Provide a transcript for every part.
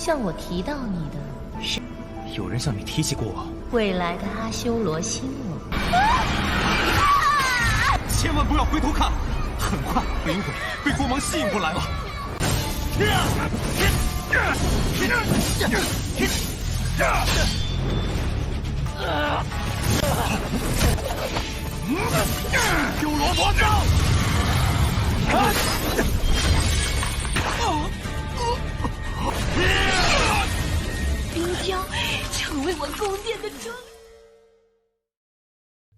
向我提到你的是有人向你提起过我？未来的阿修罗星王。千万不要回头看，很快灵魂被光芒吸引过来了。修罗魔杖！冰雕成为我宫殿的中。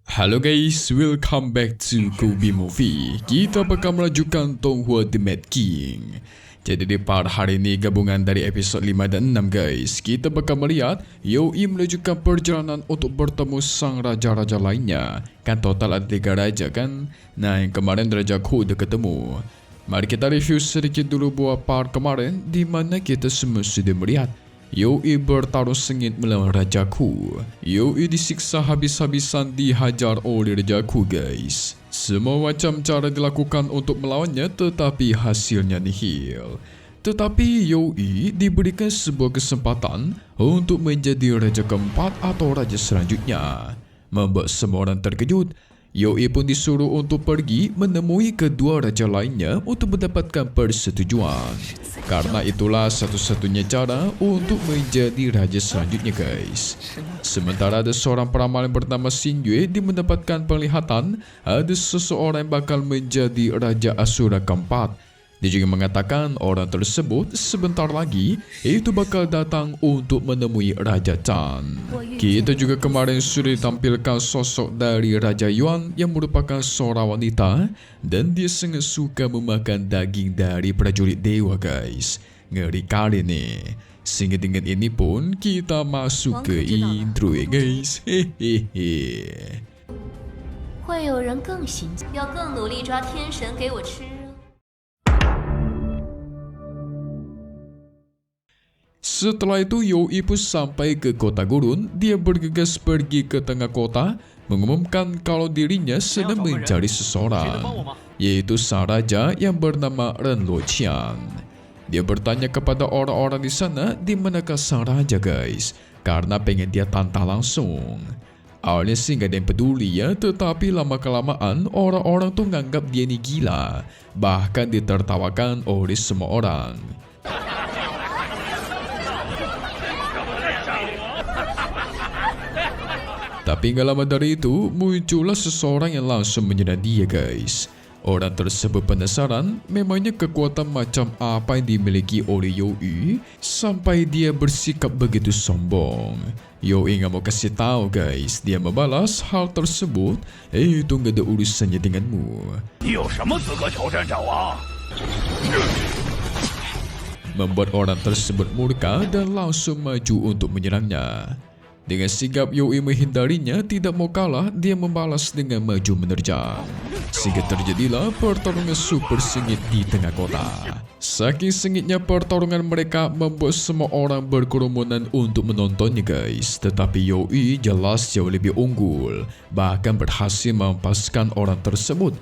Halo guys, welcome back to Kobe Movie. Kita bakal melanjutkan Tonghua The Mad King. Jadi di part hari ini gabungan dari episod 5 dan 6 guys. Kita bakal melihat Yoi melanjutkan perjalanan untuk bertemu sang raja-raja lainnya. Kan total ada 3 raja kan. Nah yang kemarin Raja Ku udah ketemu. Mari kita review sedikit dulu buat part kemarin, di mana kita semua sudah melihat Yoi bertarung sengit melawan Raja Ku. Yoi disiksa habis-habisan, dihajar oleh Raja Ku guys. Semua macam cara dilakukan untuk melawannya, tetapi hasilnya nihil. Tetapi Yoi diberikan sebuah kesempatan untuk menjadi raja keempat atau raja selanjutnya. Membuat semua orang terkejut. Yoi pun disuruh untuk pergi menemui kedua raja lainnya untuk mendapatkan persetujuan. Karena itulah satu-satunya cara untuk menjadi raja selanjutnya guys. Sementara ada seorang peramal yang bernama Xin Yue, dia mendapatkan penglihatan ada seseorang yang bakal menjadi raja Asura keempat. Dia juga mengatakan orang tersebut sebentar lagi itu bakal datang untuk menemui Raja Chan. Kita juga kemarin sudah ditampilkan sosok dari Raja Yuan yang merupakan seorang wanita dan dia sangat suka memakan daging dari prajurit dewa guys. Ngeri kali nih. Sehingga dengan ini pun kita masuk ke intro ya guys. Hehehe. 会有人更行，要更努力抓天神给我吃。 Setelah itu Yoi pun sampai ke kota gurun. Dia bergegas pergi ke tengah kota mengumumkan kalau dirinya sedang mencari seseorang, yaitu sang raja yang bernama Ren Luoqian. Dia bertanya kepada orang-orang di sana di manakah sang raja guys, karena pengen dia tantang langsung. Awalnya sih gak ada yang peduli ya, tetapi lama-kelamaan orang-orang tuh nganggap dia ini gila. Bahkan ditertawakan oleh semua orang. Tapi gak lama dari itu, muncullah seseorang yang langsung menyerang dia guys. Orang tersebut penasaran, memangnya kekuatan macam apa yang dimiliki oleh Yoi sampai dia bersikap begitu sombong. Yoi gak mau kasih tahu guys, dia membalas hal tersebut, itu gak ada urusannya denganmu. Membuat orang tersebut murka dan langsung maju untuk menyerangnya. Dengan sigap Yoi menghindarinya, tidak mau kalah, dia membalas dengan maju menerjang. Sehingga terjadilah pertarungan super sengit di tengah kota. Saking sengitnya pertarungan mereka membuat semua orang berkerumunan untuk menontonnya guys. Tetapi Yoi jelas jauh lebih unggul, bahkan berhasil mempaskan orang tersebut.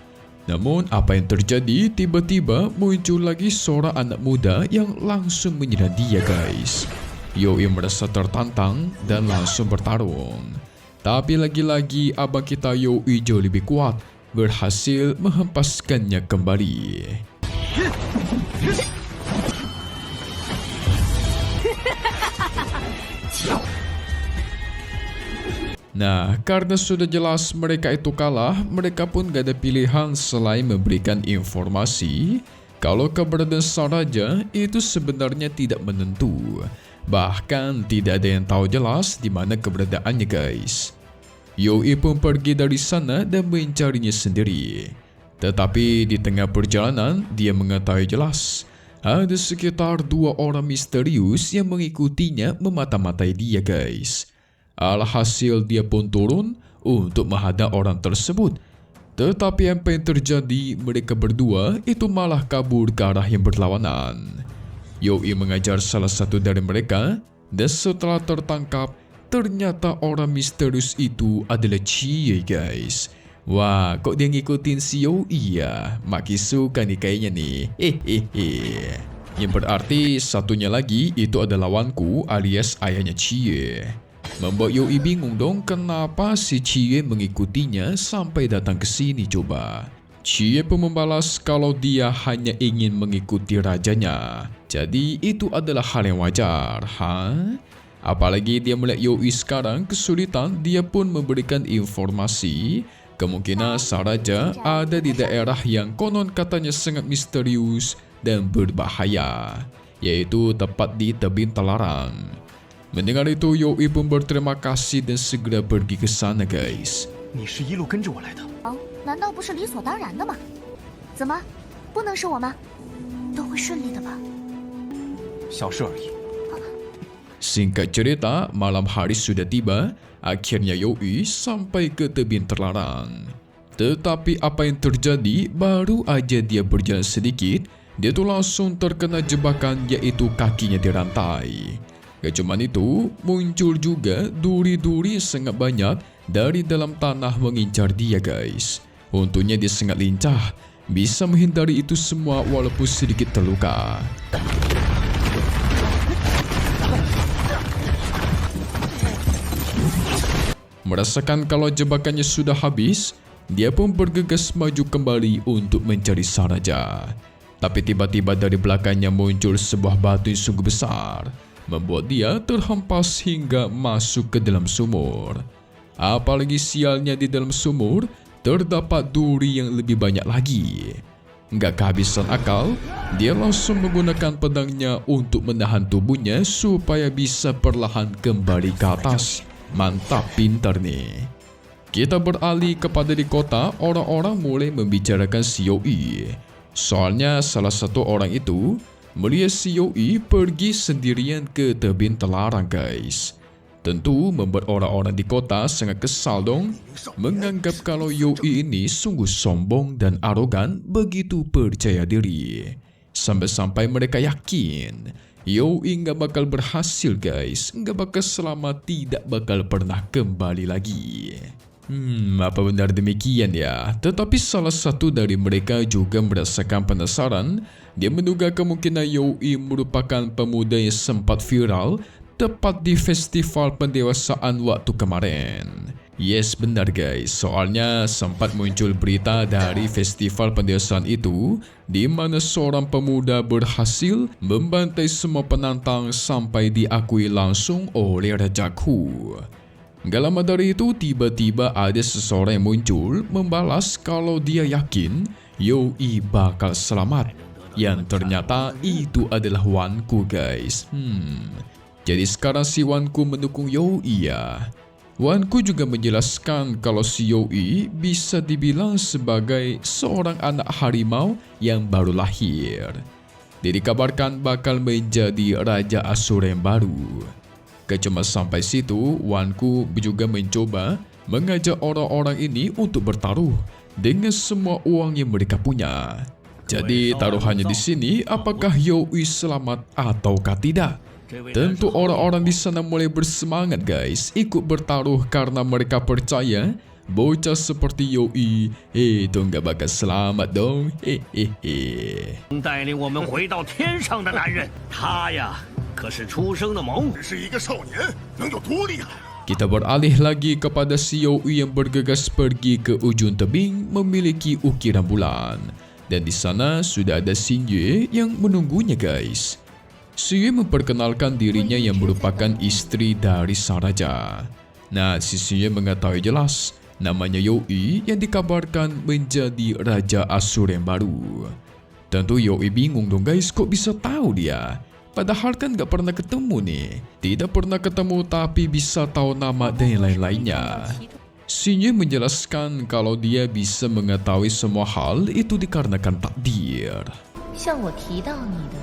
Namun apa yang terjadi, tiba-tiba muncul lagi seorang anak muda yang langsung menyerang dia guys. Yoi merasa tertantang dan langsung bertarung. Tapi lagi-lagi abang kita Yoi jauh lebih kuat, berhasil menghempaskannya kembali. Nah, karena sudah jelas mereka itu kalah, mereka pun gak ada pilihan selain memberikan informasi kalau keberadaan sang raja itu sebenarnya tidak menentu. Bahkan tidak ada yang tahu jelas di mana keberadaannya guys. Yoi pun pergi dari sana dan mencarinya sendiri. Tetapi di tengah perjalanan dia mengetahui jelas ada sekitar 2 orang misterius yang mengikutinya memata-matai dia guys. Alhasil dia pun turun untuk menghadang orang tersebut. Tetapi apa yang terjadi, mereka berdua itu malah kabur ke arah yang berlawanan. Yoi mengajar salah satu dari mereka dan setelah tertangkap, ternyata orang misterius itu adalah Chie guys. Wah, kok dia ngikutin si Yoi ya? Makin suka nih kayaknya nih. Yang berarti satunya lagi itu adalah Wanku alias ayahnya Cie. Membuat Yoi bingung dong kenapa si Cie mengikutinya sampai datang ke sini coba. Cie pun membalas kalau dia hanya ingin mengikuti rajanya. Jadi itu adalah hal yang wajar, Apalagi dia melihat Yoi sekarang kesulitan, dia pun memberikan informasi kemungkinan sang raja ada di daerah yang konon katanya sangat misterius dan berbahaya, yaitu tepat di tebing Telarang. Mendengar itu, Yoi pun berterima kasih dan segera pergi ke sana, guys. 你是一路跟着我来的？ 难道不是理所当然的吗？怎么，不能是我吗？都会顺利的吧？ 小事而已。 Singkat cerita, malam hari sudah tiba. Akhirnya Yoi sampai ke tebing Telarang. Tetapi apa yang terjadi, baru aja dia berjalan sedikit, dia tuh langsung terkena jebakan, yaitu kakinya dirantai. Gak cuman itu, muncul juga duri-duri sangat banyak dari dalam tanah mengincar dia, guys. Untungnya dia sangat lincah, bisa menghindari itu semua walaupun sedikit terluka. Merasakan kalau jebakannya sudah habis, dia pun bergegas maju kembali untuk mencari sang raja. Tapi tiba-tiba dari belakangnya muncul sebuah batu yang sungguh besar, membuat dia terhempas hingga masuk ke dalam sumur. Apalagi sialnya di dalam sumur, terdapat duri yang lebih banyak lagi. Nggak kehabisan akal, dia langsung menggunakan pedangnya untuk menahan tubuhnya supaya bisa perlahan kembali ke atas. Mantap, pintar nih. Kita beralih kepada di kota, orang-orang mulai membicarakan si Yoi. Soalnya salah satu orang itu melihat si Yoi pergi sendirian ke tebing Telarang, guys. Tentu membuat orang-orang di kota sangat kesal dong, menganggap kalau Yoi ini sungguh sombong dan arogan, begitu percaya diri. Sampai-sampai mereka yakin Yoi nggak bakal berhasil, guys. Nggak bakal selamat, tidak bakal pernah kembali lagi. Apa benar demikian ya? Tetapi salah satu dari mereka juga merasakan penasaran. Dia menduga kemungkinan Yoi merupakan pemuda yang sempat viral tepat di festival pendewasaan waktu kemarin. Yes, benar guys, soalnya sempat muncul berita dari festival pendewasaan itu di mana seorang pemuda berhasil membantai semua penantang sampai diakui langsung oleh Raja Ku. Gak lama dari itu, tiba-tiba ada seseorang yang muncul membalas kalau dia yakin Yoi bakal selamat. Yang ternyata itu adalah Wanku, guys. Jadi sekarang si Wanku mendukung Yoi ya. Wanku juga menjelaskan kalau si Yoi bisa dibilang sebagai seorang anak harimau yang baru lahir. Dia dikabarkan bakal menjadi Raja Asura yang baru. Gak cuma sampai situ, Wanku juga mencoba mengajak orang-orang ini untuk bertaruh dengan semua uang yang mereka punya. Jadi taruhannya di sini, apakah Yoi selamat ataukah tidak? Tentu orang-orang di sana mulai bersemangat guys, ikut bertaruh karena mereka percaya bocah seperti Yoi itu nggak bakal selamat dong. 带领我们回到天上的男人，他呀可是出生的猛，是一个少年，能有多厉害？ Kita beralih lagi kepada si Yoi yang bergegas pergi ke ujung tebing memiliki ukiran bulan. Dan di sana sudah ada Xinye yang menunggunya guys. Xinye memperkenalkan dirinya yang merupakan istri dari sang raja. Nah, si Xinye mengetahui jelas namanya Yoi yang dikabarkan menjadi Raja Asura yang baru. Tentu Yoi bingung dong guys, kok bisa tahu dia? Padahal kan gak pernah ketemu nih. Tidak pernah ketemu tapi bisa tahu nama dan lain-lainnya. Xinye menjelaskan kalau dia bisa mengetahui semua hal itu dikarenakan takdir. 向我提到你的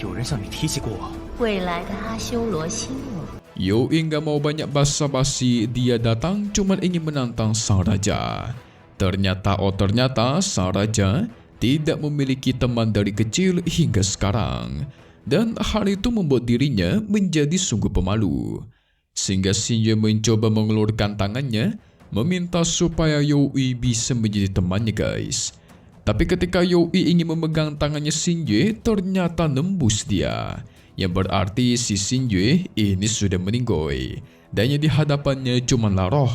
有人向你提起过我？ 未来的阿修罗星我。 Yoi gak mau banyak basa-basi, dia datang cuma ingin menantang sang raja. Ternyata sang raja tidak memiliki teman dari kecil hingga sekarang. Dan hal itu membuat dirinya menjadi sungguh pemalu. Sehingga Xinye mencoba mengeluarkan tangannya, meminta supaya Yoi bisa menjadi temannya guys. Tapi ketika Youi ingin memegang tangannya Xinjue, ternyata nembus dia. Yang berarti si Xinjue ini sudah meninggoy. Dan yang di hadapannya cumanlah roh.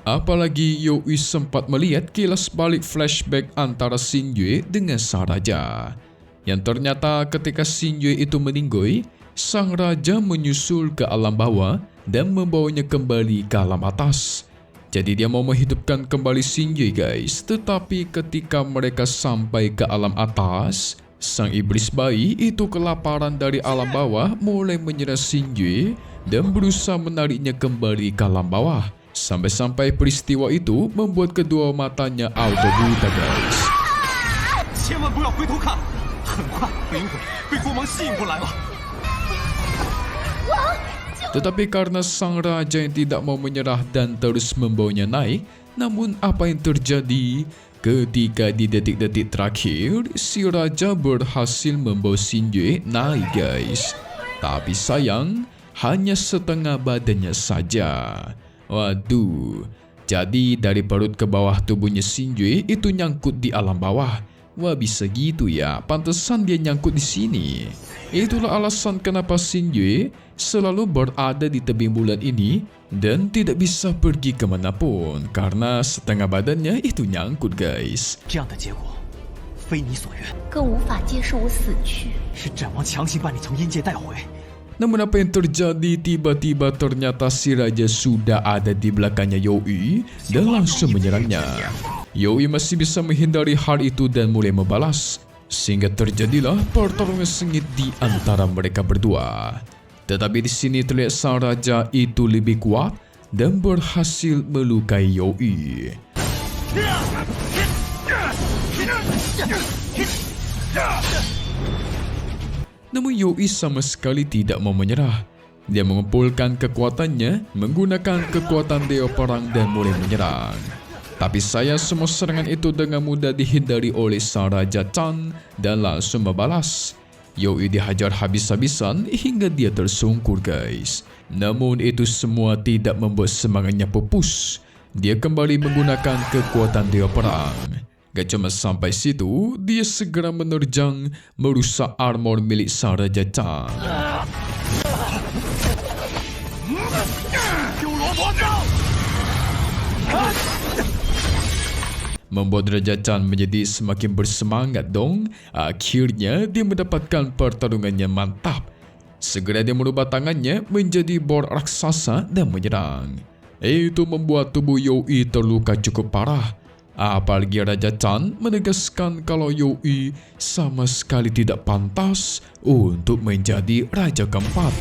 Apalagi Youi sempat melihat kilas balik flashback antara Xinjue dengan sang raja. Yang ternyata ketika Xinjue itu meninggoy, sang raja menyusul ke alam bawah dan membawanya kembali ke alam atas. Jadi dia mau menghidupkan kembali Xinjue guys. Tetapi ketika mereka sampai ke alam atas, sang iblis bayi itu kelaparan dari alam bawah mulai menyerang Xinjue dan berusaha menariknya kembali ke alam bawah. Sampai-sampai peristiwa itu membuat kedua matanya auto buta guys. 千万不要回头看，很快灵魂被光芒吸引过来了。 Tetapi karena sang raja yang tidak mau menyerah dan terus membawanya naik, namun apa yang terjadi? Ketika di detik-detik terakhir, si raja berhasil membawa Xinjue naik guys. Tapi sayang, hanya setengah badannya saja. Waduh, jadi dari perut ke bawah tubuhnya Xinjue itu nyangkut di alam bawah. Wah bisa gitu ya, pantesan dia nyangkut di sini. Itulah alasan kenapa Xinjue selalu berada di tebing bulan ini dan tidak bisa pergi kemanapun karena setengah badannya itu nyangkut guys. 这样的结果，非你所愿，更无法接受我死去。是战王强行把你从阴界带回。 Namun apa yang terjadi? Tiba-tiba ternyata si raja sudah ada di belakangnya Youi dan langsung menyerangnya. Youi masih bisa menghindari hal itu dan mulai membalas. Sehingga terjadilah pertarungan sengit di antara mereka berdua. Tetapi di sini terlihat sang raja itu lebih kuat dan berhasil melukai Youi. Namun Youi sama sekali tidak mau menyerah. Dia mengumpulkan kekuatannya, menggunakan kekuatan Dewa Perang dan mulai menyerang. Tapi sayang semua serangan itu dengan mudah dihindari oleh sang Raja Chan dan langsung membalas. Youi dihajar habis-habisan hingga dia tersungkur guys. Namun itu semua tidak membuat semangatnya pupus. Dia kembali menggunakan kekuatan Dewa Perang. Gak cuma sampai situ, dia segera menerjang merusak armor milik sang Raja Chan. Membuat Raja Chan menjadi semakin bersemangat dong. Akhirnya dia mendapatkan pertarungan yang mantap. Segera dia merubah tangannya menjadi bor raksasa dan menyerang. Itu membuat tubuh Youi terluka cukup parah. Apalagi Raja Chan menegaskan kalau Youi sama sekali tidak pantas untuk menjadi raja keempat.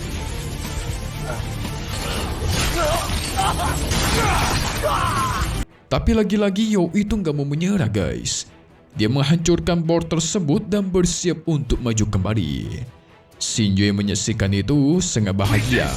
Tapi lagi-lagi Youi itu nggak mau menyerah guys. Dia menghancurkan bor tersebut dan bersiap untuk maju kembali. Xinjue menyaksikan itu sangat bahagia.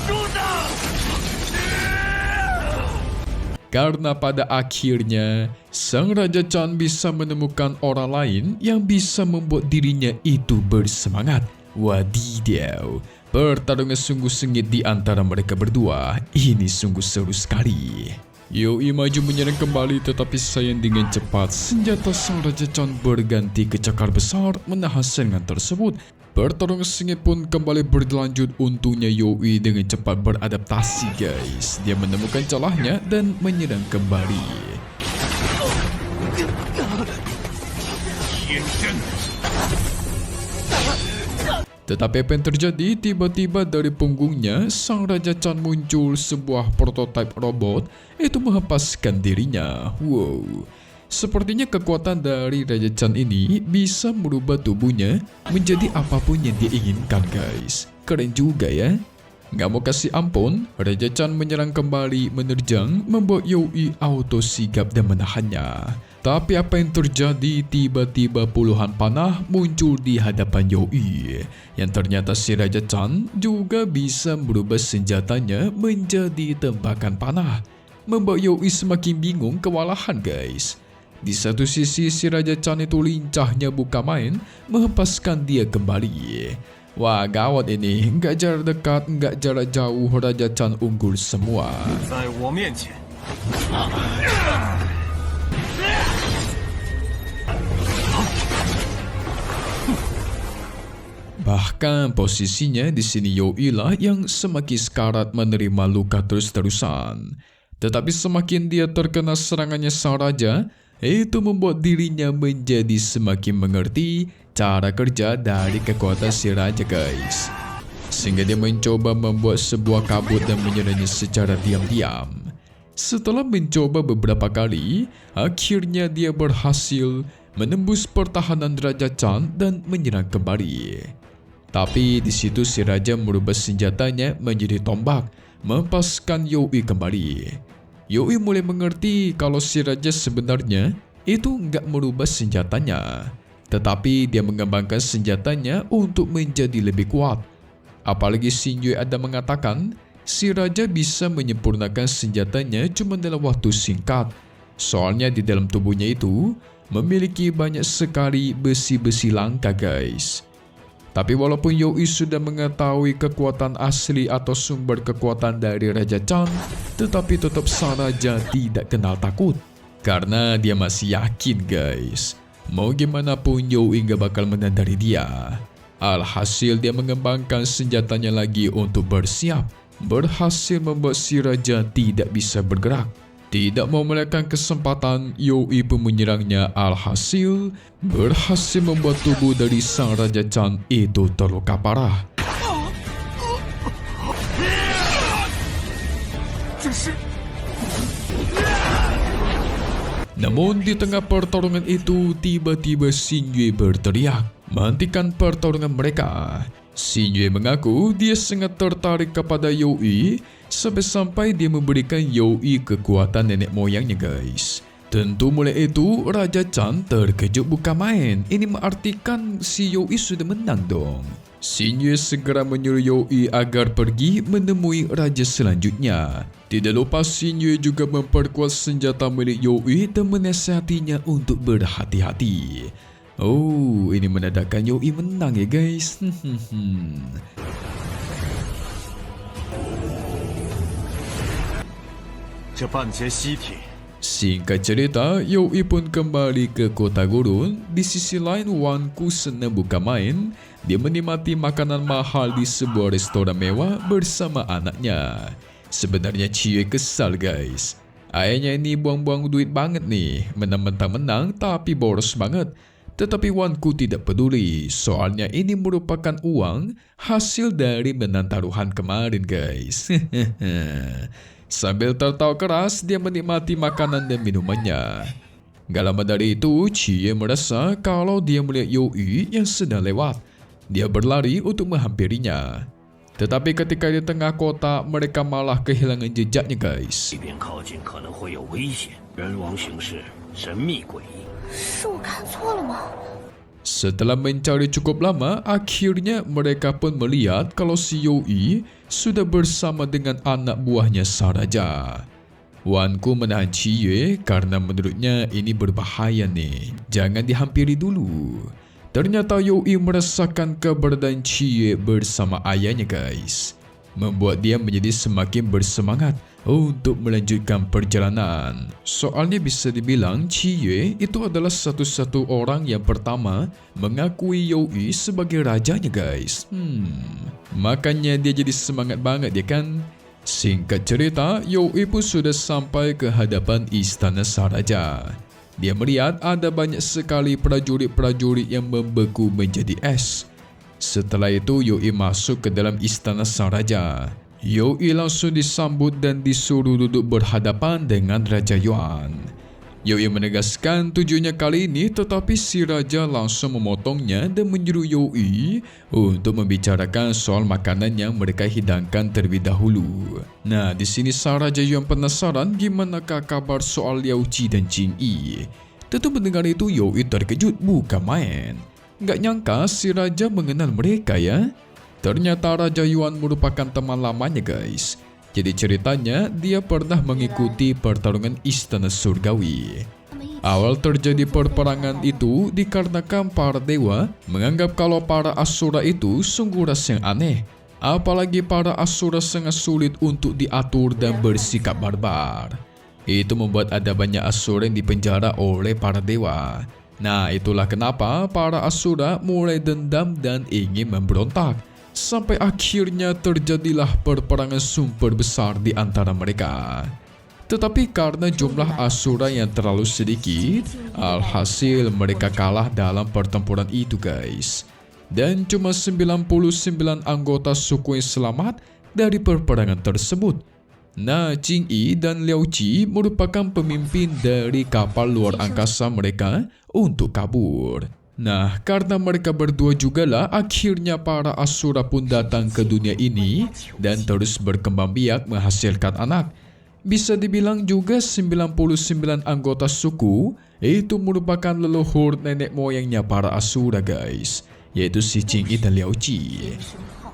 Karena pada akhirnya sang Raja Chan bisa menemukan orang lain yang bisa membuat dirinya itu bersemangat. Wadidaw, pertarungan sungguh sengit di antara mereka berdua. Ini sungguh seru sekali. Youi maju menyerang kembali tetapi sayang dengan cepat senjata sang Raja Chan berganti ke cakar besar menahan serangan tersebut. Pertarungan sengit pun kembali berlanjut. Untungnya Youi dengan cepat beradaptasi guys. Dia menemukan celahnya dan menyerang kembali. Tetapi apa yang terjadi? Tiba-tiba dari punggungnya sang Raja Chan muncul sebuah prototipe robot itu menghempaskan dirinya. Wow, sepertinya kekuatan dari Raja Chan ini bisa merubah tubuhnya menjadi apapun yang dia inginkan guys. Keren juga ya. Gak mau kasih ampun, Raja Chan menyerang kembali, menerjang, membuat Youi auto sigap dan menahannya. Tapi apa yang terjadi? Tiba-tiba puluhan panah muncul di hadapan Youi. Yang ternyata si Raja Chan juga bisa merubah senjatanya menjadi tembakan panah. Membuat Youi semakin bingung kewalahan guys. Di satu sisi si Raja Chan itu lincahnya buka main, menghempaskan dia kembali. Wah gawat ini, nggak jarak dekat, nggak jarak jauh, Raja Chan unggul semua. 在我面前， Namun Bahkan posisinya di sini Yui lah yang semakin sekarat menerima luka terus-terusan. Tetapi semakin dia terkena serangannya sang raja, itu membuat dirinya menjadi semakin mengerti cara kerja dari kekuatan si raja guys. Sehingga dia mencoba membuat sebuah kabut dan menyerangnya secara diam-diam. Setelah mencoba beberapa kali, akhirnya dia berhasil menembus pertahanan Raja Chan dan menyerang kembali. Tapi di situ si raja merubah senjatanya menjadi tombak, melepaskan Yui kembali. Yui mulai mengerti kalau si raja sebenarnya itu enggak merubah senjatanya, tetapi dia mengembangkan senjatanya untuk menjadi lebih kuat. Apalagi Xingyue ada mengatakan si raja bisa menyempurnakan senjatanya cuma dalam waktu singkat. Soalnya di dalam tubuhnya itu memiliki banyak sekali besi-besi langka guys. Tapi walaupun Yui sudah mengetahui kekuatan asli atau sumber kekuatan dari Raja Chan, tetapi tetap sang raja tidak kenal takut. Karena dia masih yakin guys, mau gimana pun Yui gak bakal menandari dia. Alhasil dia mengembangkan senjatanya lagi untuk bersiap. Berhasil membuat si raja tidak bisa bergerak. Tidak mau melewatkan kesempatan, Yui pun menyerangnya. Alhasil berhasil membuat tubuh dari sang Raja Chan itu terluka parah. Namun di tengah pertarungan itu, tiba-tiba Xingyue berteriak menghentikan pertarungan mereka. Xingyue mengaku dia sangat tertarik kepada Yui sampai dia memberikan Yui kekuatan nenek moyangnya guys. Tentu mulai itu Raja Chan terkejut bukan main. Ini mengartikan si Yui sudah menang dong. Xingyue segera menyuruh Yui agar pergi menemui raja selanjutnya. Tidak lupa Xingyue juga memperkuat senjata milik Yui dan menasihatinya untuk berhati-hati. Oh, ini menandakan Yui menang ya guys. Singkat cerita, Yui pun kembali ke kota gurun. Di sisi lain, Wanku senang bukan main. Dia menikmati makanan mahal di sebuah restoran mewah bersama anaknya. Sebenarnya Cie kesal guys. Ayahnya ini buang-buang duit banget nih. Mentang-mentang menang tapi boros banget. Tetapi Wanku tidak peduli, soalnya ini merupakan uang hasil dari menang taruhan kemarin guys. Sambil tertawa keras, dia menikmati makanan dan minumannya. Gak lama dari itu, Cie merasa kalau dia melihat Yui yang sedang lewat. Dia berlari untuk menghampirinya. Tetapi ketika di tengah kota, mereka malah kehilangan jejaknya guys. Setelah mencari cukup lama, akhirnya mereka pun melihat kalau si Yui sudah bersama dengan anak buahnya sang raja. Wanku menahan Cie karena menurutnya ini berbahaya nih. Jangan dihampiri dulu. Ternyata Yui merasakan keberadaan Cie bersama ayahnya guys. Membuat dia menjadi semakin bersemangat untuk melanjutkan perjalanan. Soalnya bisa dibilang Cie itu adalah satu-satu orang yang pertama mengakui Yui sebagai rajanya guys. Makanya dia jadi semangat banget ya kan. Singkat cerita, Yui pun sudah sampai ke hadapan istana sang raja. Dia melihat ada banyak sekali prajurit-prajurit yang membeku menjadi es. Setelah itu Yui masuk ke dalam istana sang raja. Yui langsung disambut dan disuruh duduk berhadapan dengan Raja Yuan. Yui menegaskan tujuannya kali ini, tetapi si raja langsung memotongnya dan menyuruh Yui untuk membicarakan soal makanan yang mereka hidangkan terlebih dahulu. Nah, di sini sang Raja Yuan penasaran gimanakah kabar soal Liao Qi dan Jing Yi. Tentu mendengar itu Yui terkejut bukan main. Gak nyangka si raja mengenal mereka ya. Ternyata Raja Yuan merupakan teman lamanya guys. Jadi ceritanya dia pernah mengikuti pertarungan istana surgawi. Awal terjadi perperangan itu dikarenakan para dewa menganggap kalau para asura itu sungguh ras yang aneh. Apalagi para asura sangat sulit untuk diatur dan bersikap barbar. Itu membuat ada banyak asura yang dipenjara oleh para dewa. Nah, itulah kenapa para Asura mulai dendam dan ingin memberontak. Sampai akhirnya terjadilah perperangan super besar di antara mereka. Tetapi karena jumlah Asura yang terlalu sedikit, alhasil mereka kalah dalam pertempuran itu guys. Dan cuma 99 anggota suku yang selamat dari perperangan tersebut. Nah, Jing Yi dan Liao Qi merupakan pemimpin dari kapal luar angkasa mereka untuk kabur. Nah, karena mereka berdua jugalah akhirnya para Asura pun datang ke dunia ini dan terus berkembang biak menghasilkan anak. Bisa dibilang juga 99 anggota suku itu merupakan leluhur nenek moyangnya para Asura guys, yaitu si Jing Yi dan Liao Qi.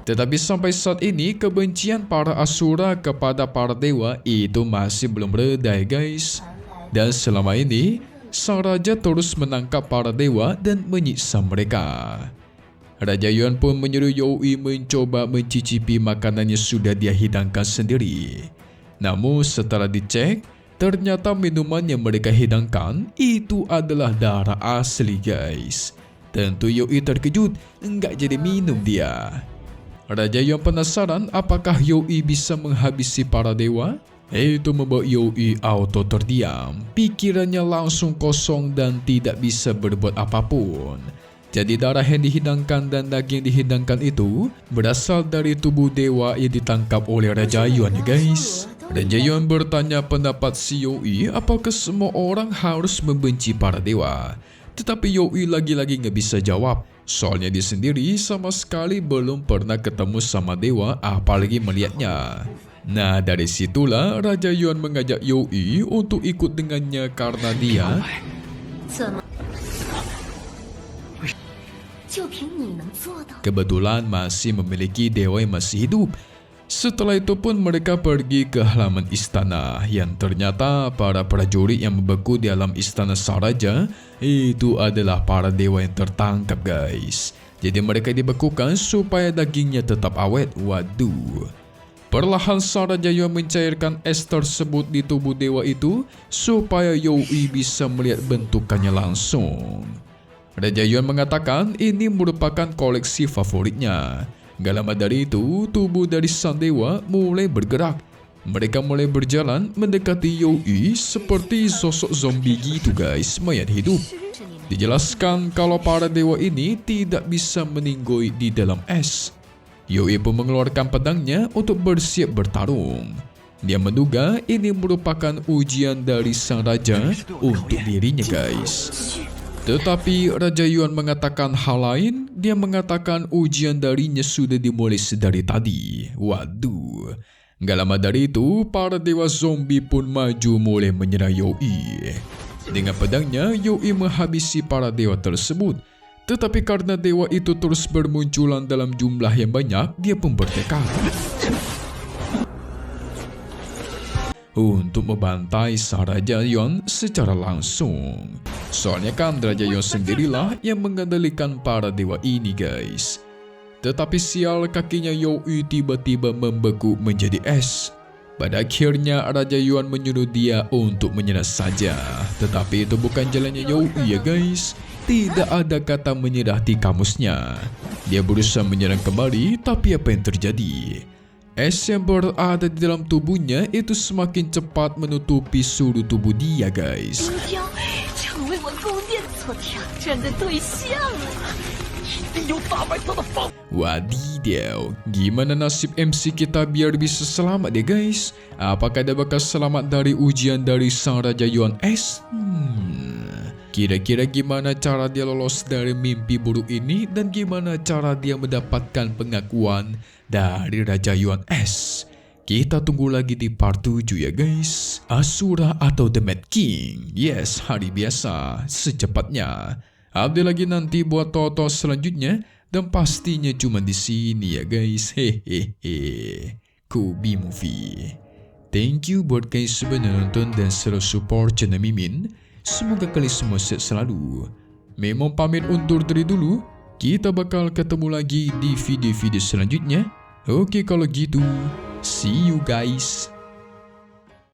Tetapi sampai saat ini kebencian para Asura kepada para dewa itu masih belum reda guys. Dan selama ini sang raja terus menangkap para dewa dan menyiksa mereka. Raja Yuan pun menyuruh Youi mencoba mencicipi makanan yang sudah dia hidangkan sendiri. Namun setelah dicek, ternyata minuman yang mereka hidangkan itu adalah darah asli guys. Tentu Youi terkejut, enggak jadi minum dia. Raja Yuan penasaran apakah Youi bisa menghabisi para dewa? Itu membuat Youi auto terdiam. Pikirannya langsung kosong dan tidak bisa berbuat apapun. Jadi darah yang dihidangkan dan daging dihidangkan itu berasal dari tubuh dewa yang ditangkap oleh Raja Yuan ya guys. Raja Yuan bertanya pendapat si Youi apakah semua orang harus membenci para dewa. Tetapi Youi lagi-lagi nggak bisa jawab. Soalnya dia sendiri sama sekali belum pernah ketemu sama dewa apalagi melihatnya. Nah, dari situlah Raja Yuan mengajak Youi untuk ikut dengannya karena dia kebetulan masih memiliki dewa yang masih hidup. Setelah itu pun mereka pergi ke halaman istana yang ternyata para prajurit yang membeku di dalam istana sang raja itu adalah para dewa yang tertangkap guys. Jadi mereka dibekukan supaya dagingnya tetap awet. Waduh. Perlahan sang Raja Yuan mencairkan es tersebut di tubuh dewa itu supaya Youi bisa melihat bentukannya langsung. Raja Yuan mengatakan ini merupakan koleksi favoritnya. Gak lama dari itu, tubuh dari sang dewa mulai bergerak. Mereka mulai berjalan mendekati Youi seperti sosok zombie gitu guys, mayat hidup. Dijelaskan kalau para dewa ini tidak bisa meninggoy di dalam es. Youi pun mengeluarkan pedangnya untuk bersiap bertarung. Dia menduga ini merupakan ujian dari sang raja untuk dirinya guys. Tetapi Raja Yuan mengatakan hal lain. Dia mengatakan ujian darinya sudah dimulai sedari tadi. Waduh. Gak lama dari itu, para dewa zombie pun maju mulai menyerang Youi. Dengan pedangnya, Youi menghabisi para dewa tersebut. Tetapi karena dewa itu terus bermunculan dalam jumlah yang banyak, dia pun bertekad untuk membantai sang Raja Yuan secara langsung. Soalnya kan Raja Yuan sendirilah yang mengendalikan para dewa ini guys. Tetapi sial, kakinya Youi tiba-tiba membeku menjadi es. Pada akhirnya Raja Yuan menyuruh dia untuk menyerah saja. Tetapi itu bukan jalannya Youi ya guys. Tidak ada kata menyerah di kamusnya. Dia berusaha menyerang kembali, tapi apa yang terjadi? Es yang berada di dalam tubuhnya itu semakin cepat menutupi seluruh tubuh dia guys. Wadidaw, gimana nasib MC kita biar bisa selamat deh guys? Apakah dia bakal selamat dari ujian dari sang Raja Yuan es? Kira-kira gimana cara dia lolos dari mimpi buruk ini dan gimana cara dia mendapatkan pengakuan dari Raja Yuan es? Kita tunggu lagi di part 7 ya guys. Asura atau The Mad King? Yes, hari biasa, secepatnya. Update lagi nanti buat tonton selanjutnya dan pastinya cuma di sini ya guys. Hehehe. Kobi Movie. Thank you buat guys sudah nonton dan selalu support channel Mimin. Semoga kalian semua sehat selalu. Memang pamit undur diri dulu. Kita bakal ketemu lagi di video-video selanjutnya. Oke kalau gitu, see you guys.